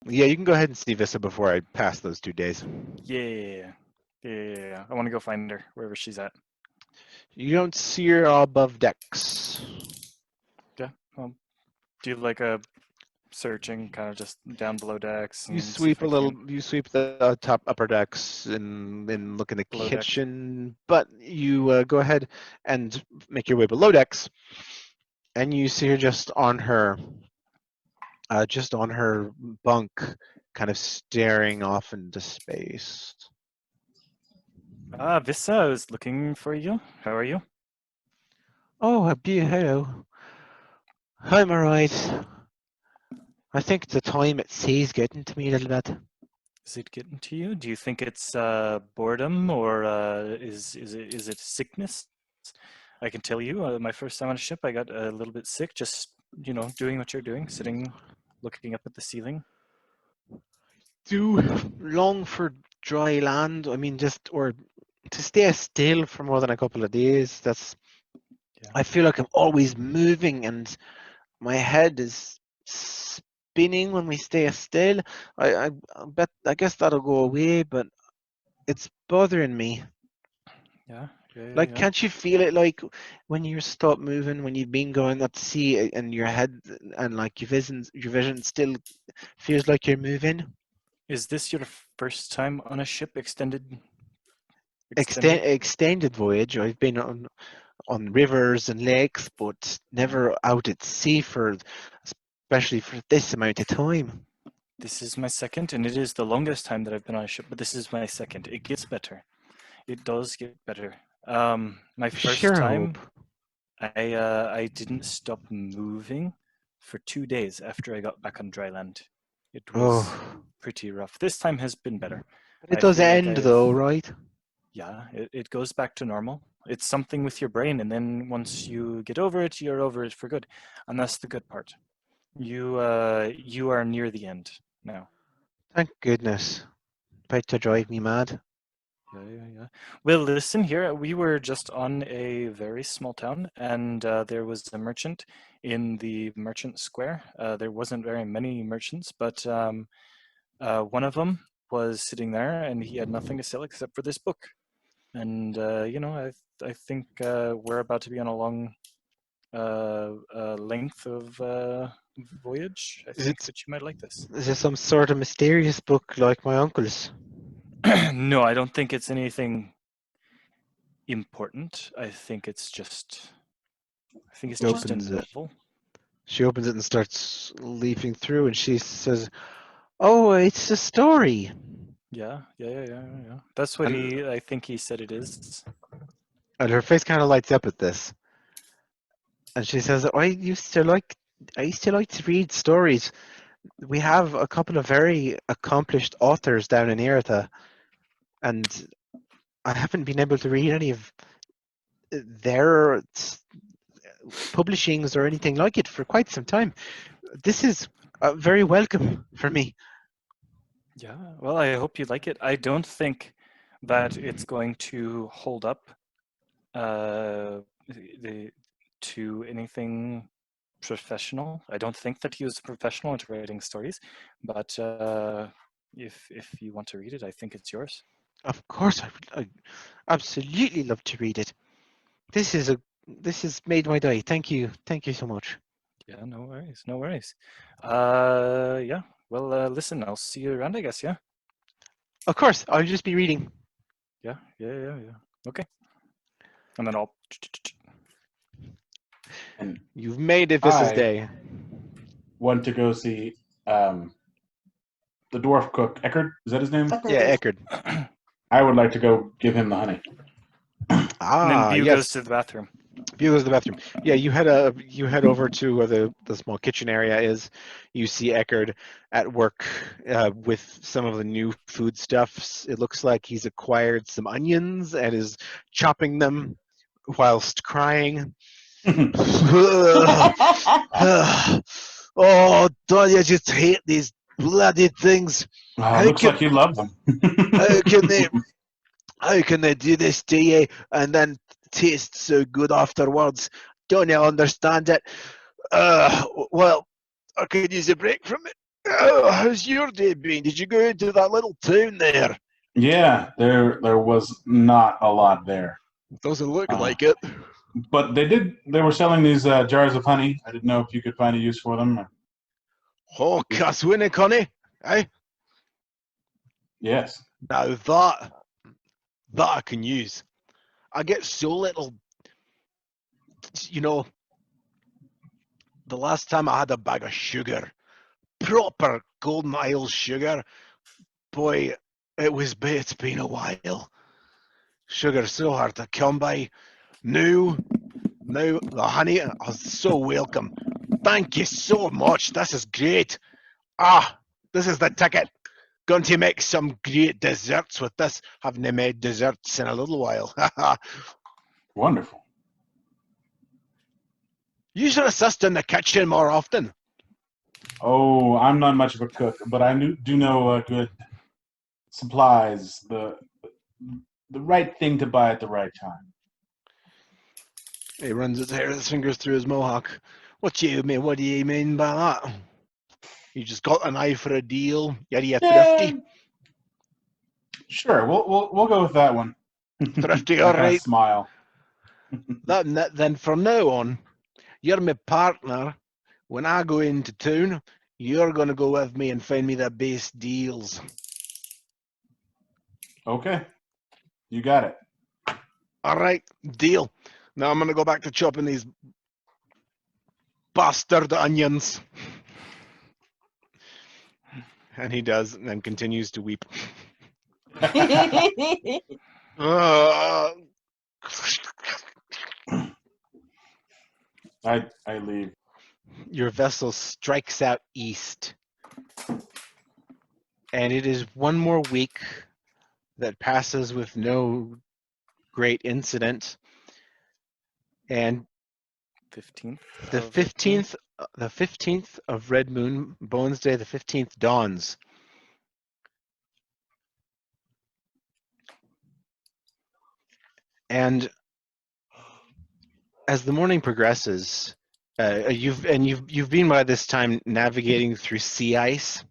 Yeah, you can go ahead and see Vista before I pass those 2 days. Yeah. Yeah. I want to go find her wherever she's at. You don't see her above decks. Yeah. Do like a searching, kind of just down below decks You and see if sweep I can you sweep the top upper decks and look in the below deck. kitchen, but you go ahead and make your way below decks, and you see her just on her bunk, kind of staring off into space. Ah, Vissa, I was looking for you. How are you? Oh, hello. I'm alright. I think the time at sea is getting to me a little bit. Is it getting to you? Do you think it's boredom or is it sickness? I can tell you, my first time on a ship, I got a little bit sick just, doing what you're doing, sitting, looking up at the ceiling. Do long for dry land? I mean, or to stay still for more than a couple of days. Yeah. I feel like I'm always moving and my head is spinning when we stay still. I guess that'll go away, but it's bothering me. Yeah, yeah, yeah, Like, yeah. can't you feel it? Like when you stop moving, when you've been going at sea, and your head and like your vision still feels like you're moving. Is this your first time on a ship extended? Extended voyage. I've been on rivers and lakes, but Yeah. never out at sea especially for this amount of time. This is my second, and it is the longest time that I've been on a ship, but this is my second. It gets better. It does get better. My first Sure hope. time, I didn't stop moving for 2 days after I got back on dry land. It was Oh, pretty rough. This time has been better. but it I does feel like end I've, though, right? yeah, it goes back to normal. It's something with your brain, and then once you get over it, you're over it for good, and that's the good part. You are near the end now. Thank goodness. About to Yeah. drive me mad. Yeah, yeah, yeah. Well, listen here. We were just on a very small town, and there was a merchant in the merchant square. There wasn't very many merchants, but one of them was sitting there, and he had nothing to sell except for this book. And I think we're about to be on a long length of voyage. I Is think it that you might like this. is it some sort of mysterious book like my uncle's? No, I don't think it's anything important. I think it's She just a opens it. novel. She opens it and starts leafing through, and she says, "Oh, it's a story." Yeah, yeah, yeah, yeah, yeah. Yeah. That's what And I think he said it is. her face kind of lights up at this, and she says, I used to like to read stories. We have a couple of very accomplished authors down in Eartha, and I haven't been able to read any of their publishings or anything like it for quite some time. This is very welcome for me. Yeah, well, I hope you like it. I don't think that it's going to hold up uh, the, to anything professional. I don't think that he was a professional at writing stories, but if you want to read it, I think it's yours. Of course, I absolutely love to read it. This has made my day. Thank you so much. Yeah, no worries, no worries. Yeah. Well, listen, I'll see you around, I guess. Yeah. Of course, I'll just be reading. Yeah. Yeah. Yeah. Yeah. Okay. And then I'll. And You've made it Vis's I day. went to go see the dwarf cook Eckerd. Is that his name? Yeah, Eckerd. I would like to go give him the honey. And then Ah, Bew goes yes. to the bathroom. View goes to the bathroom. Yeah, you head over to where the small kitchen area is. You see Eckerd at work with some of the new foodstuffs. It looks like he's acquired some onions and is chopping them whilst crying. Oh, don't you just hate these bloody things? How Looks can like you love them. how can they how can they do this to you and then taste so good afterwards? Don't you understand it? Well, I could use a break from it. Oh, how's your day been? Did you go into that little town there? Yeah, there was not a lot there. Doesn't look Uh, like it. But they were selling these jars of honey. I didn't know if you could find a use for them. Oh, Caswinnick, honey. Eh? Yes. Now that I can use. I get so little, you know, the last time I had a bag of sugar, proper Golden Isle sugar, boy, it's been a while. Sugar's so hard to come by. Now, the honey is so welcome. Thank you so much. This is great. This is the ticket. Going to make some great desserts with this. Haven't made desserts in a little while. Wonderful. You should assist in the kitchen more often. Oh, I'm not much of a cook, but I do know good supplies, the right thing to buy at the right time. He runs his fingers through his mohawk. What do you mean by that? You just got an eye for a deal? Are you thrifty? Sure, we'll go with that one. Thrifty, I all kind of right. smile. Then from now on, you're my partner. When I go into town, you're going to go with me and find me the best deals. Okay, you got it. All right, deal. Now I'm going to go back to chopping these bastard onions. And he does, and then continues to weep. Uh, I leave. your vessel strikes out east. And it is one more week that passes with no great incident. And 15th. the of April. 15th of Red Moon, Bones Day, the 15th dawns. And as the morning progresses, you've been by this time navigating through sea ice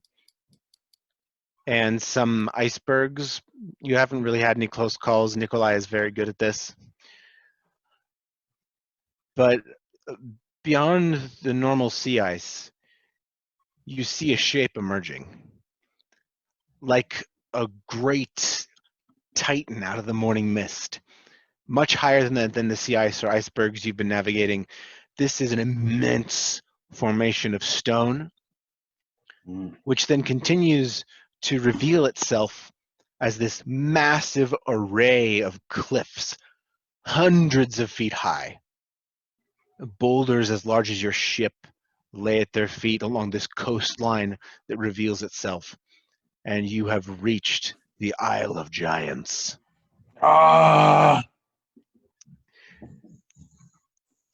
and some icebergs. You haven't really had any close calls. Nikolai is very good at this. But beyond the normal sea ice, you see a shape emerging, like a great titan out of the morning mist, much higher than the sea ice or icebergs you've been navigating. This is an immense formation of stone, which then continues to reveal itself as this massive array of cliffs, hundreds of feet high. Boulders as large as your ship lay at their feet along this coastline that reveals itself. And you have reached the Isle of Giants. Ah!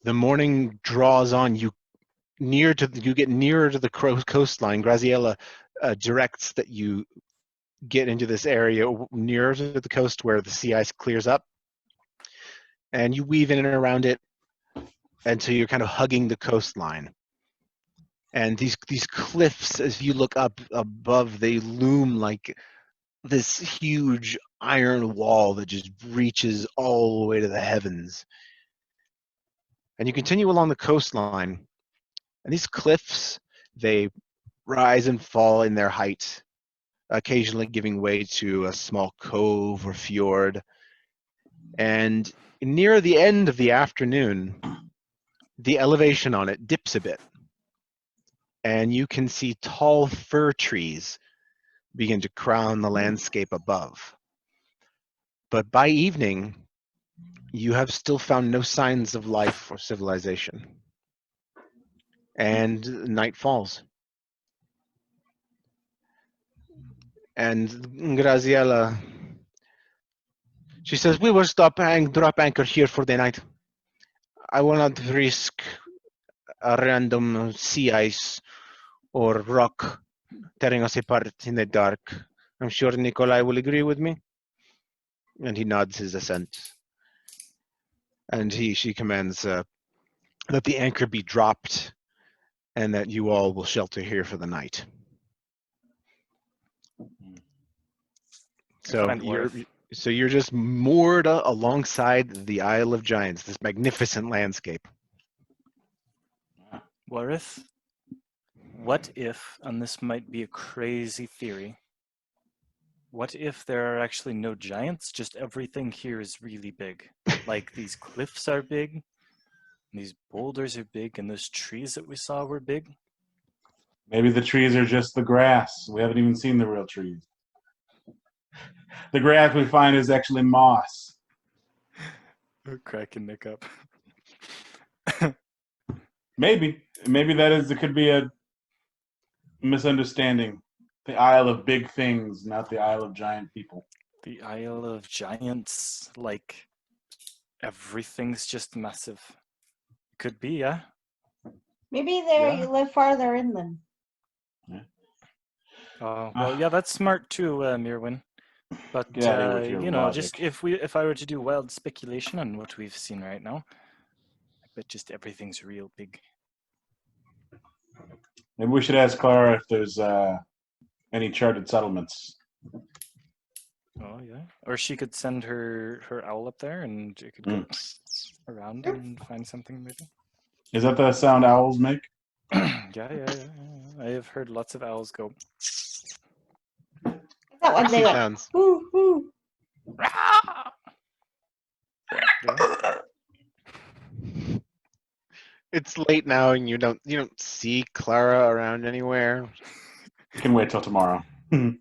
The morning draws on. You get nearer to the coastline. Graziella directs that you get into this area nearer to the coast where the sea ice clears up, and you weave in and around it until you're kind of hugging the coastline. And these cliffs, as you look up above, they loom like this huge iron wall that just reaches all the way to the heavens. And you continue along the coastline, and these cliffs, they rise and fall in their height, occasionally giving way to a small cove or fjord. And near the end of the afternoon, the elevation on it dips a bit, and you can see tall fir trees begin to crown the landscape above. But by evening, you have still found no signs of life or civilization. And night falls. And Graziella, she says, we will drop anchor here for the night. I will not risk a random sea ice or rock tearing us apart in the dark. I'm sure Nikolai will agree with me. And he nods his assent. And she commands that the anchor be dropped and that you all will shelter here for the night. So Find Worth. you're just moored alongside the Isle of Giants, this magnificent landscape. Warith, what if, and this might be a crazy theory, what if there are actually no giants, just everything here is really big? Like these cliffs are big, and these boulders are big, and those trees that we saw were big? Maybe the trees are just the grass. We haven't even seen the real trees. The grass we find is actually moss. We're cracking Nick up. Maybe it could be a misunderstanding. The Isle of Big Things, not the Isle of Giant People. The Isle of Giants, like everything's just massive. Could be, yeah. Maybe there Yeah. you live farther inland. Well, yeah, that's smart too, Mirwin. But Get out of here with your you know, logic. just if I were to do wild speculation on what we've seen right now, I bet just everything's real big. Maybe we should ask Clara if there's any charted settlements. Oh yeah, or she could send her owl up there, and it could go around and find something maybe. Is that the sound owls make? Yeah. I have heard lots of owls go. That one they went. Sounds. Woo, woo. Yeah. It's late now, and you don't see Clara around anywhere. Can wait till tomorrow. Do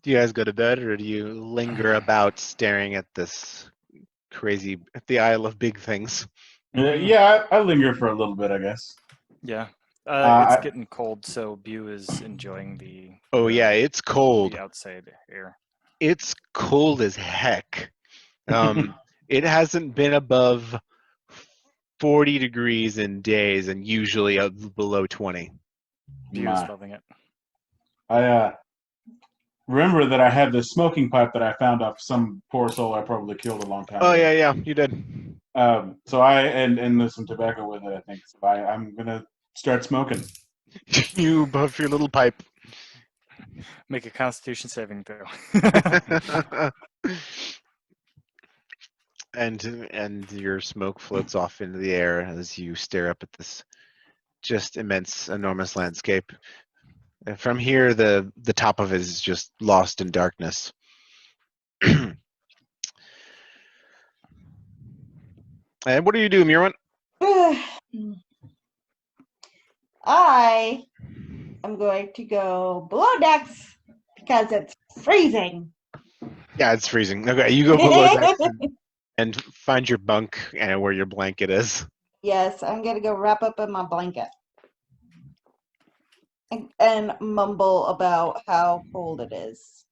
you guys go to bed, or do you linger about staring at the Isle of Big Things? Yeah, I linger for a little bit, I guess. Yeah. I- It's getting cold, so Bew is enjoying the Oh yeah, it's cold. the outside air. It's cold as heck. It hasn't been above 40 degrees in days, and usually below 20. Bew is My. loving it. I remember that I had this smoking pipe that I found off some poor soul I probably killed a long time Oh ago. yeah, you did. So and there's some tobacco with it, I think. So I'm gonna start smoking. You puff your little pipe. Make a Constitution saving throw. and your smoke floats off into the air as you stare up at this just enormous landscape. And from here, the top of it is just lost in darkness. And what do you do, Mirwin? I am going to go below decks because it's freezing. Yeah, it's freezing. Okay, you go below decks and find your bunk and where your blanket is. Yes, I'm gonna go wrap up in my blanket and mumble about how cold it is.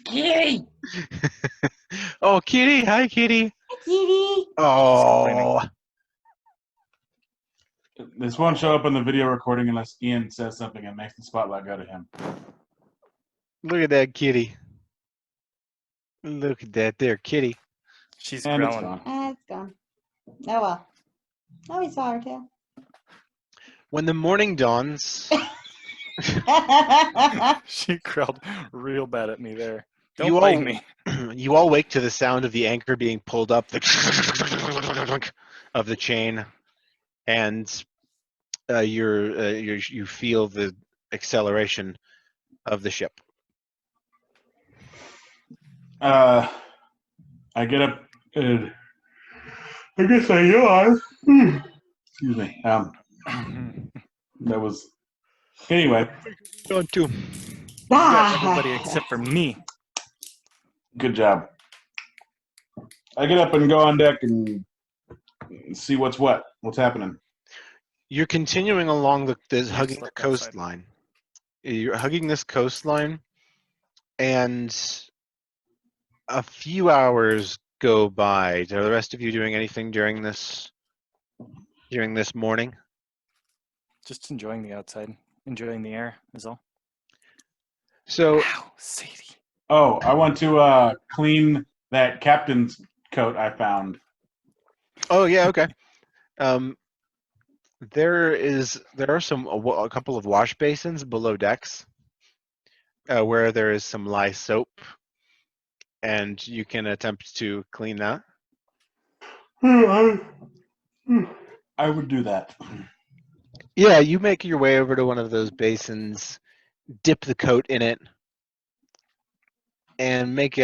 Kitty, Oh, Kitty! Hi, Kitty! kitty. Oh, This won't show up on the video recording unless Ian says something and makes the spotlight go to him. look at that kitty! Look at that there, Kitty! She's And it's growling. gone. It's gone. Oh well. Oh, we saw her tail. When the morning dawns, She growled real bad at me there. Don't You blame all- me. you all wake to the sound of the anchor being pulled up, the of the chain, and you feel the acceleration of the ship. I get up and I guess I yawn. Excuse me. That was anyway. Going to. Got everybody except for me. Good job. I get up and go on deck and see what's happening. You're continuing along hugging the slept outside. coastline. You're hugging this coastline, and a few hours go by. Are the rest of you doing anything during this morning? Just enjoying the outside, enjoying the air is all. So Wow, Sadie. Oh, I want to clean that captain's coat I found. Oh yeah, okay. Um, there are a couple of wash basins below decks where there is some lye soap, and you can attempt to clean that. I would do that. Yeah, you make your way over to one of those basins, dip the coat in it, and make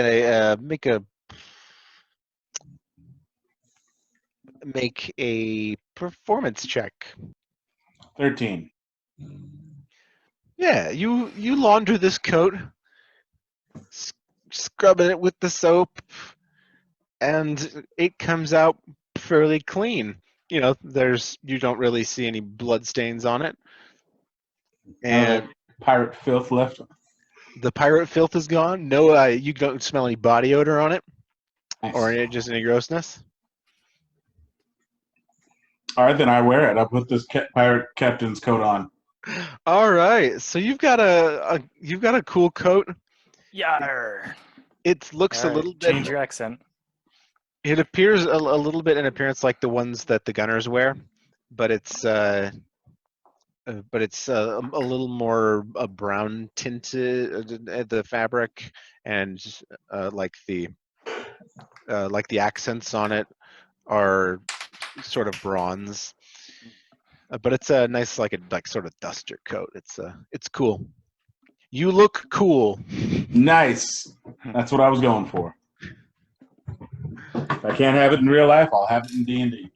a performance check. 13. Yeah, you launder this coat, s- scrubbing it with the soap, and it comes out fairly clean. You know, you don't really see any blood stains on it, None of and that pirate filth left. the pirate filth is gone. No, you don't smell any body odor on it, or Nice. just any grossness. All right, then I wear it. I put this pirate captain's coat on. All right, so you've got a cool coat. Yar. It looks a All right, little bit. change your accent. It appears a little bit in appearance like the ones that the gunners wear, but it's a little more brown tinted the fabric, and uh, like the like the accents on it are sort of bronze. But it's a nice like sort of duster coat. It's cool. You look cool. Nice. That's what I was going for. If I can't have it in real life, I'll have it in D&D.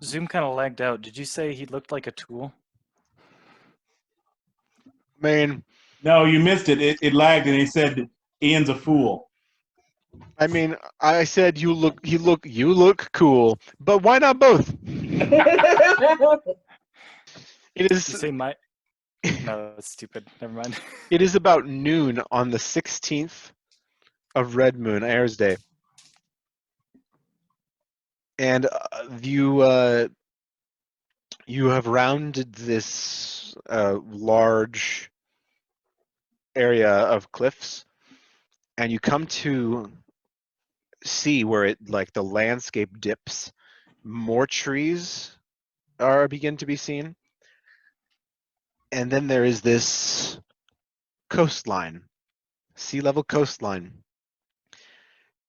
Zoom kind of lagged out. Did you say he looked like a tool? Man, No, you missed it. It lagged, and he said Ian's a fool. I mean, I said you look cool, but why not both? It Did you is say my? No, that's stupid. Never mind. it is about noon on the 16th of Red Moon, Ayers Day, and you have rounded this large area of cliffs, and you come to see where it like the landscape dips. More trees are begin to be seen, and then there is this coastline, sea level coastline,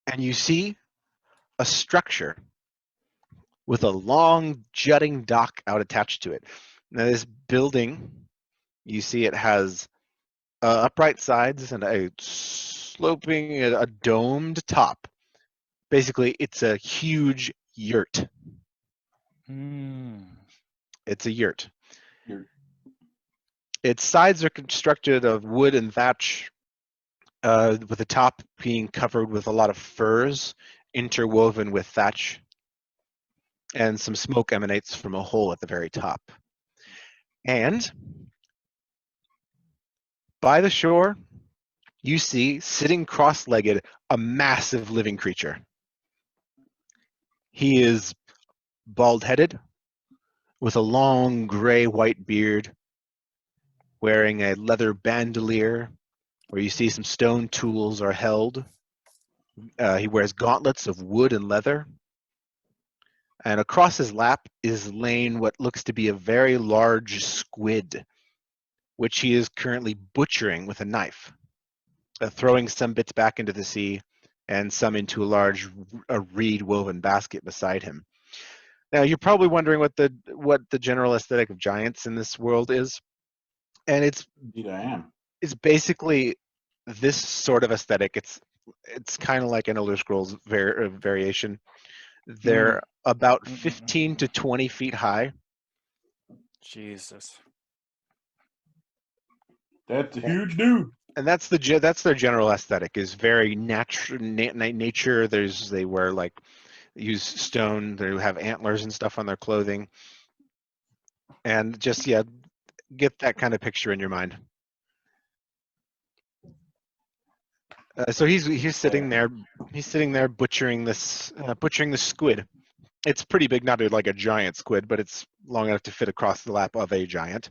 and you see a structure with a long jutting dock out attached to it. Now this building, you see it has upright sides and a sloping, a domed top. Basically, it's a huge yurt. Hmm. It's a yurt. Yurt. Its sides are constructed of wood and thatch, with the top being covered with a lot of furs interwoven with thatch, and some smoke emanates from a hole at the very top. And by the shore, you see, sitting cross-legged, a massive living creature. He is bald-headed, with a long gray-white beard, wearing a leather bandolier where you see some stone tools are held. He wears gauntlets of wood and leather. And across his lap is laying what looks to be a very large squid, which he is currently butchering with a knife, throwing some bits back into the sea and some into a reed woven basket beside him. Now you're probably wondering what the general aesthetic of giants in this world is, and Indeed, I am. it's basically this sort of aesthetic. It's kind of like an Elder Scrolls variation. They're about 15 to 20 feet high. Jesus. That's a huge dude. And that's their general aesthetic is very nature. They wear like use stone. They have antlers and stuff on their clothing, and just get that kind of picture in your mind. So he's sitting there. He's sitting there butchering the squid. It's pretty big, not like a giant squid, but it's long enough to fit across the lap of a giant.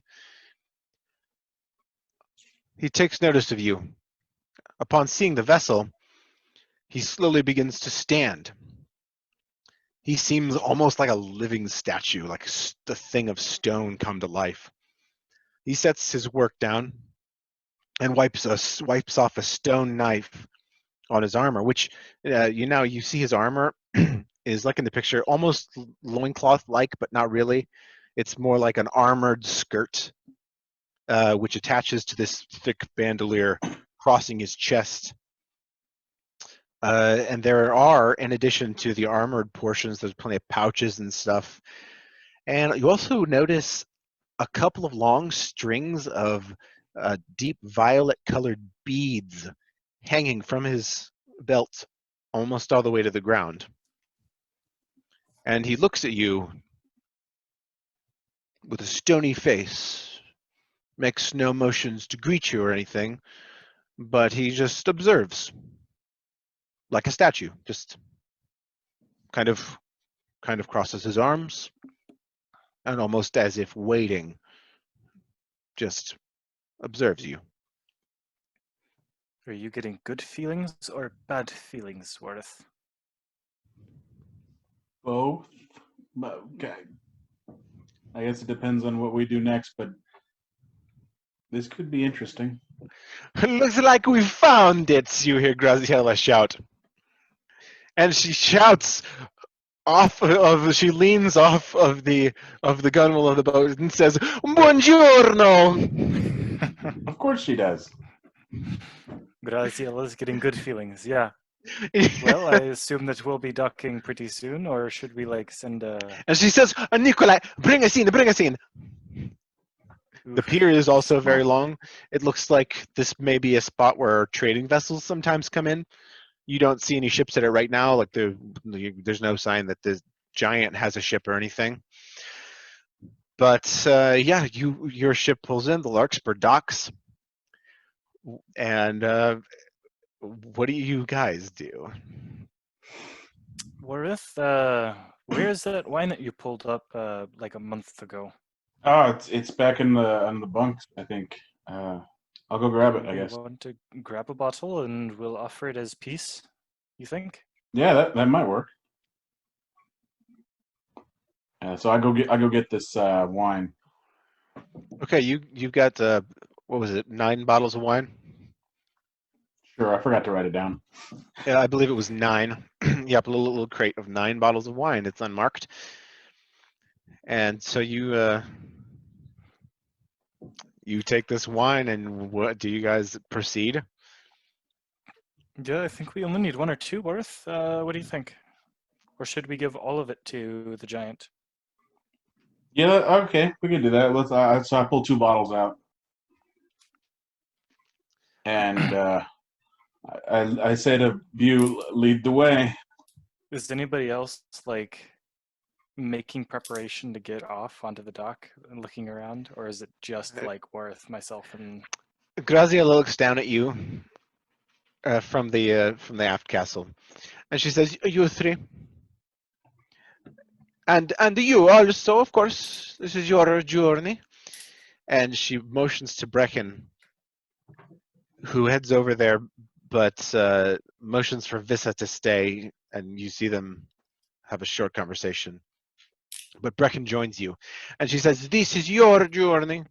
He takes notice of you. Upon seeing the vessel, he slowly begins to stand, He seems almost like a living statue, like a thing of stone come to life. He sets his work down and wipes off a stone knife on his armor, which you see his armor is like in the picture, almost loincloth like, but not really. It's more like an armored skirt, which attaches to this thick bandolier crossing his chest. And there are, in addition to the armored portions, there's plenty of pouches and stuff. And you also notice a couple of long strings of deep violet colored beads hanging from his belt almost all the way to the ground. And he looks at you with a stony face, makes no motions to greet you or anything, but he just observes like a statue, just kind of crosses his arms and almost as if waiting, just observes you. Are you getting good feelings or bad feelings, Worth? Both. Okay. I guess it depends on what we do next, but this could be interesting. Looks like we found it, you hear Graziella shout. And she shouts she leans off of the gunwale of the boat and says, "Buongiorno." Of course she does. Graziella's getting good feelings, yeah. Well, I assume that we'll be docking pretty soon, or should we send a... And she says, Nikolai, bring us in, bring us in. The pier is also very long. It looks like this may be a spot where trading vessels sometimes come in. You don't see any ships at it right now. Like there's no sign that the giant has a ship or anything. But yeah, your ship pulls in. The Larkspur docks. And what do you guys do? Worth, where is that wine that you pulled up like a month ago? Oh, it's back in the bunks, I think. I'll go grab it, I guess. You want to grab a bottle and we'll offer it as peace, you think? Yeah, that might work. So I go get this wine. Okay, you've got what was it, 9 bottles of wine? Sure, I forgot to write it down. Yeah, I believe it was 9. Yep, a little crate of 9 bottles of wine. It's unmarked. And so you take this wine, and what do you guys proceed? Yeah, I think we only need 1 or 2 worth. What do you think? Or should we give all of it to the giant? Yeah, okay, we can do that. Let's. So I pull 2 bottles out, and I say to View, lead the way. Is anybody else making preparation to get off onto the dock and looking around, or is it just Worth, myself, and Graziella looks down at you from the aft castle, and she says, "You 3, and you also, of course. This is your journey." And she motions to Brecken, who heads over there, but motions for Vissa to stay, and you see them have a short conversation. But Brecken joins you, and she says, "This is your journey.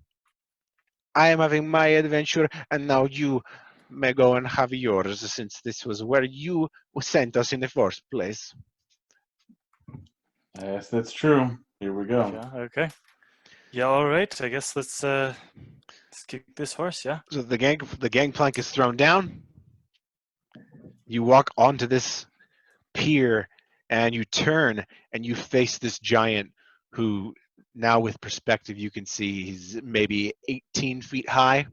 I am having my adventure, and now you may go and have yours, since this was where you sent us in the first place." Yes, that's true. Here we go. yeah, okay, yeah, all right. I guess let's kick this horse, yeah. So the gangplank is thrown down. You walk onto this pier, and you turn, and you face this giant who, now with perspective, you can see he's maybe 18 feet high.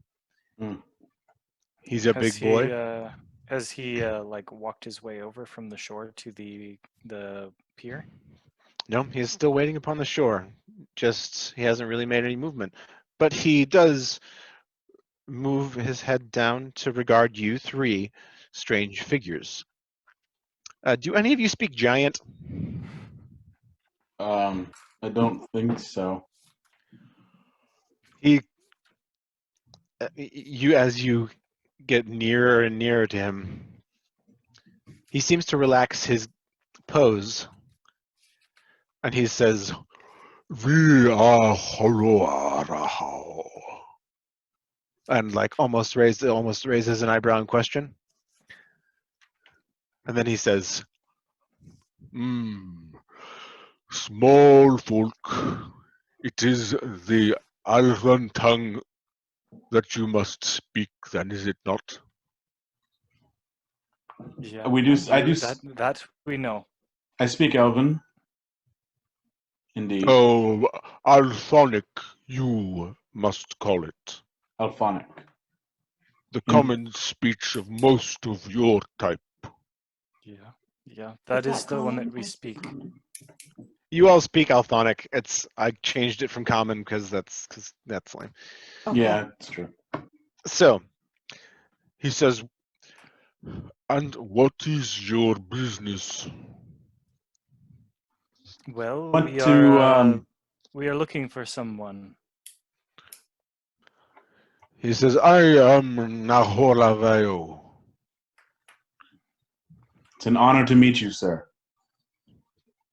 Mm. He's a big boy. Has he walked his way over from the shore to the pier? No, he is still waiting upon the shore. Just he hasn't really made any movement. But he does move his head down to regard you 3 strange figures. Do any of you speak giant? I don't think so. As you get nearer and nearer to him, he seems to relax his pose, and he says, "We are Horoarahao," and like almost raises an eyebrow in question. And then he says, "Small folk, it is the Alvan tongue that you must speak, then, is it not?" Yeah, We do. I do. that we know. I speak Elven. Indeed. Oh, Alphonic, you must call it. Alphonic. The common speech of most of your type. Yeah, that is the one that we speak. You all speak Alphonic. I changed it from common because that's lame. Okay. Yeah, it's true. So he says, "And what is your business?" Well, Want we to, are looking for someone. He says, "I am Nahoraveo." It's an honor to meet you, sir.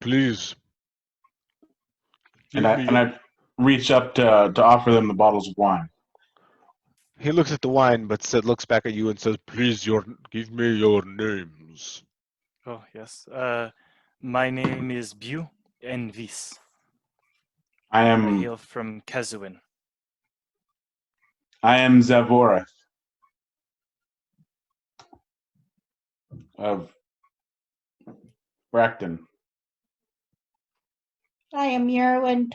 Please. And I reach up to offer them the bottles of wine. He looks at the wine, but looks back at you and says, "Please, give me your names." Oh yes. My name is Bu Envis. I I hail from Kezuin. am Zavoreth of Bracton. I am Yerwin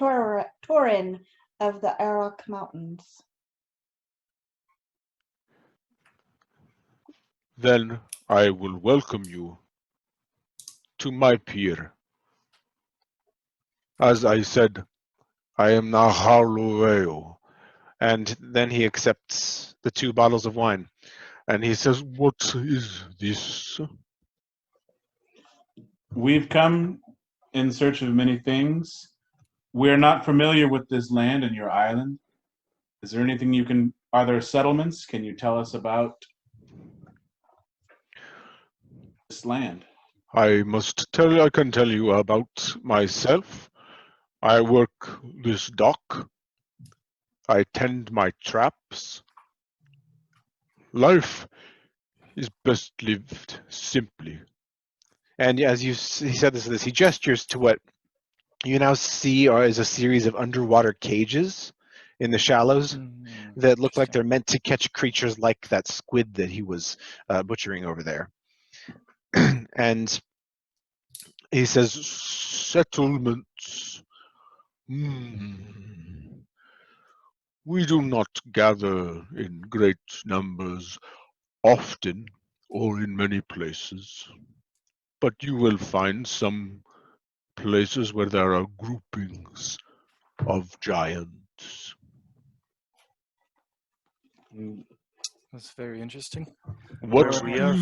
Torin of the Arak Mountains. Then I will welcome you to my pier. As I said, I am Nahaloveo. And then he accepts the 2 bottles of wine. And he says, "What is this?" We've come in search of many things. We're not familiar with this land and your island. Is there anything are there settlements? Can you tell us about this land? I can tell you about myself. I work this dock. I tend my traps. Life is best lived simply. And as he said this, he gestures to what you now see is a series of underwater cages in the shallows that look like they're meant to catch creatures like that squid that he was butchering over there. And he says, "Settlements. We do not gather in great numbers often or in many places, but you will find some places where there are groupings of giants." That's very interesting. What We are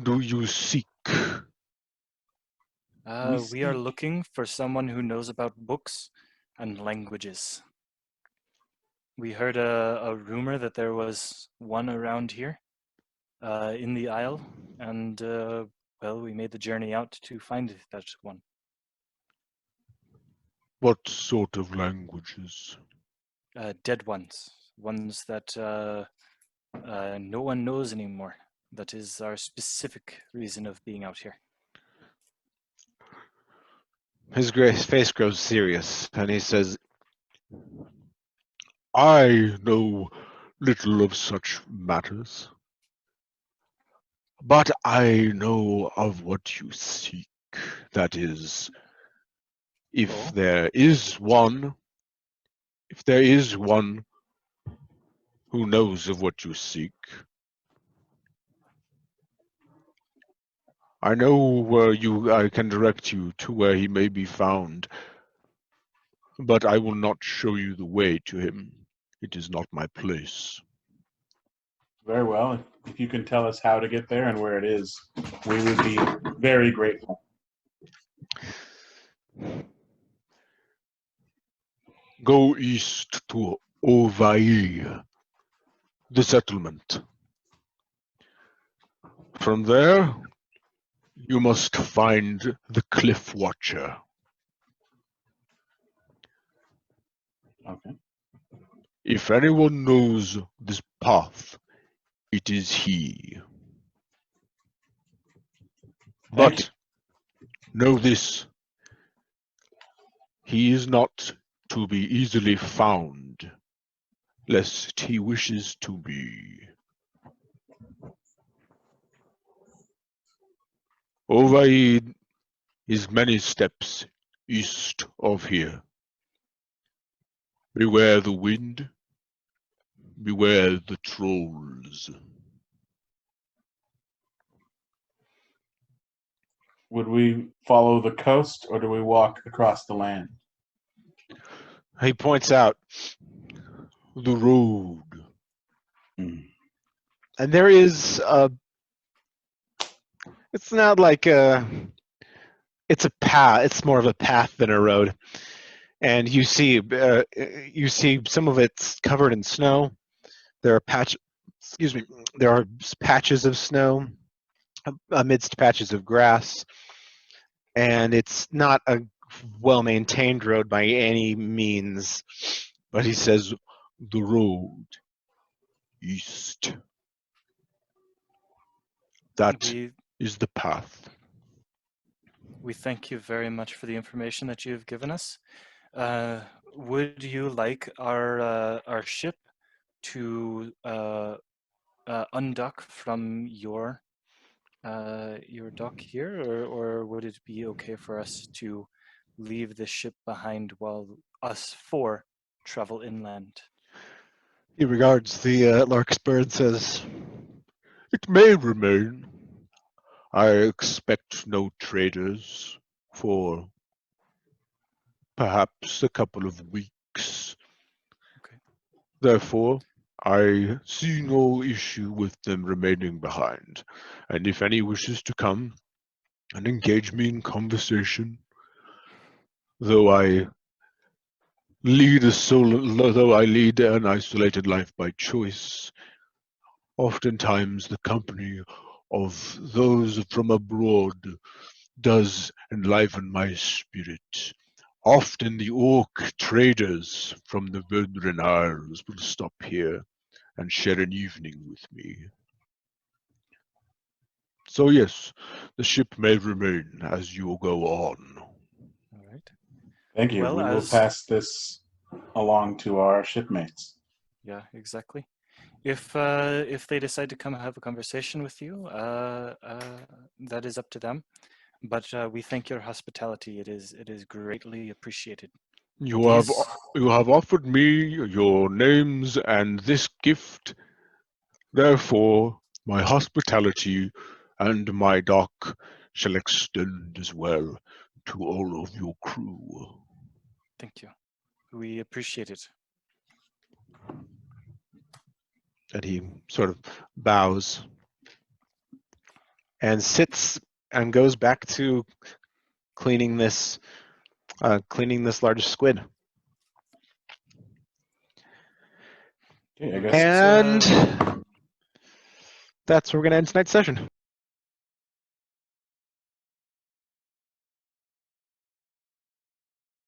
do you seek? we are looking for someone who knows about books and languages. We heard a rumor that there was one around here in the Isle, and well, we made the journey out to find that one. What sort of languages? Dead ones that no one knows anymore. That is our specific reason of being out here. His face grows serious, and he says, "I know little of such matters, but I know of what you seek. That is, if there is one who knows of what you seek, I know I can direct you to where he may be found, but I will not show you the way to him. It is not my place." Very well. If you can tell us how to get there and where it is, we would be very grateful. Go east to Ovai, the settlement. From there, You must find the Cliff Watcher. Okay. If anyone knows this path, it is he. Thank But know this, he is not to be easily found, lest he wishes to be. Ovaid is many steps east of here. Beware the wind, beware the trolls. Would we follow the coast or do we walk across the land? He points out, The road. Hmm. and there is a. It's not like a. It's a path. It's more of a path than a road, and you see some of it's covered in snow. There are Excuse me. There are patches of snow amidst patches of grass, and it's not a well-maintained road by any means. But he says, the road east. That We is the path. we thank you very much for the information that you have given us. Would you like our ship to undock from your dock here, or would it be okay for us to leave the ship behind while us four travel inland? He regards the larkspur and says, It may remain. I expect no traders for perhaps a couple of weeks. Okay. Therefore, I see no issue with them remaining behind. And if any wishes to come and engage me in conversation, though I though I lead an isolated life by choice, oftentimes the company of those from abroad does enliven my spirit. Often the orc traders from the Verdran Isles will stop here and share an evening with me. So yes, the ship may remain as you go on. All right. Thank you. Well, We will pass this along to our shipmates. Yeah, exactly. If they decide to come have a conversation with you, that is up to them. But we thank your hospitality. It is greatly appreciated. You have These you have offered me your names and this gift. Therefore, my hospitality and my dock shall extend as well to all of your crew. Thank you. We appreciate it. and he sort of bows and sits and goes back to cleaning this large squid. Okay, I guess And that's where we're going to end tonight's session.